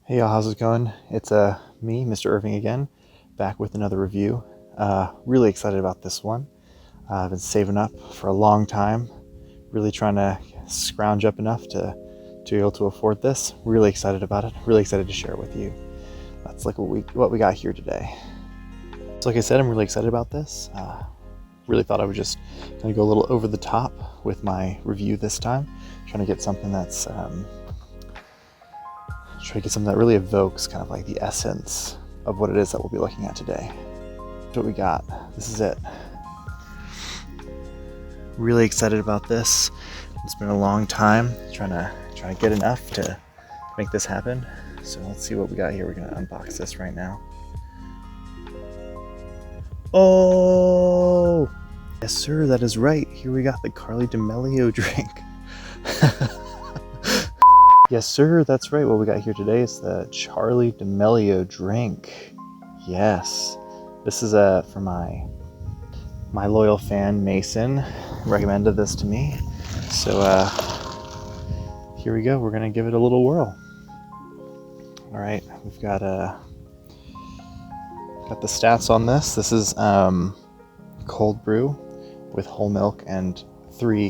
Hey y'all, how's it going? It's me, Mr. Irving again, back with another review. Really excited about this one. I've been saving up for a long time, really trying to scrounge up enough to be able to afford this. Really excited about it. Really excited to share with you. That's like what we got here today. So like I said, I'm really excited about this. Really thought I would just kind of go a little over the top with my review this time, trying to get something that's that really evokes kind of like the essence of what it is that we'll be looking at today. That's what we got. This is it. Really excited about this. It's been a long time trying to get enough to make this happen. So let's see what we got here. We're gonna unbox this right now. Oh, yes sir, that is right. Here we got the Carly D'Amelio drink. Yes sir, that's right. What we got here today is the Charli D'Amelio drink. Yes, this is for my loyal fan Mason recommended this to me. So here we go. We're gonna give it a little whirl. All right, we've got the stats on this. This is cold brew with whole milk and 3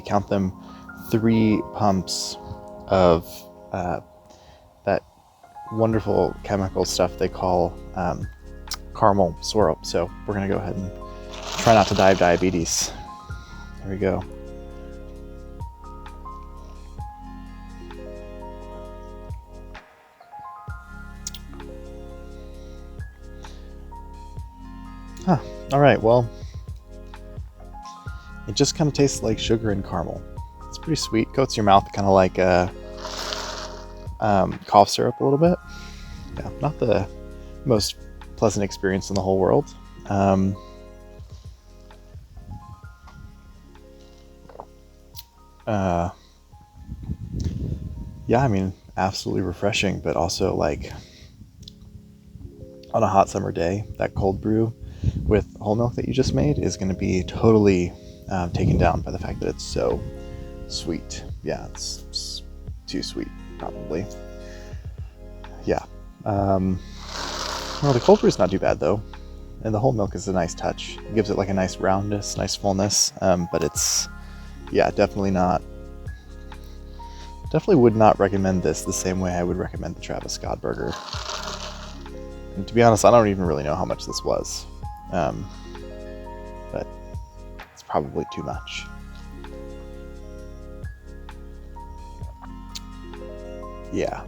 pumps of that wonderful chemical stuff they call caramel syrup. So we're gonna go ahead and try not to die of diabetes. There we go. Huh. All right, well, it just kind of tastes like sugar and caramel. It's pretty sweet. Coats your mouth kind of like cough syrup a little bit. Yeah, not the most pleasant experience in the whole world. Yeah, I mean, absolutely refreshing, but also like on a hot summer day, that cold brew with whole milk that you just made is going to be totally taken down by the fact that it's so sweet. Yeah, it's too sweet, probably. Yeah. Well, the cold brew is not too bad though, and the whole milk is a nice touch. It gives it like a nice roundness, nice fullness. But it's, yeah, definitely would not recommend this the same way I would recommend the Travis Scott burger. And to be honest, I don't even really know how much this was, but it's probably too much. Yeah,